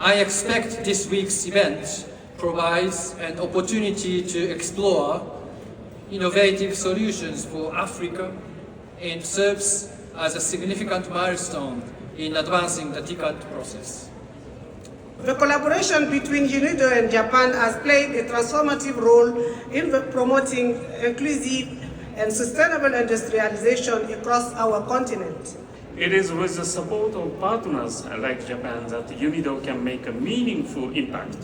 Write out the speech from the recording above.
I expect this week's event provides an opportunity to explore innovative solutions for Africa and serves as a significant milestone in advancing the TICAD process. The collaboration between UNIDO and Japan has played a transformative role in promoting inclusive and sustainable industrialization across our continent. It is with the support of partners like Japan that UNIDO can make a meaningful impact.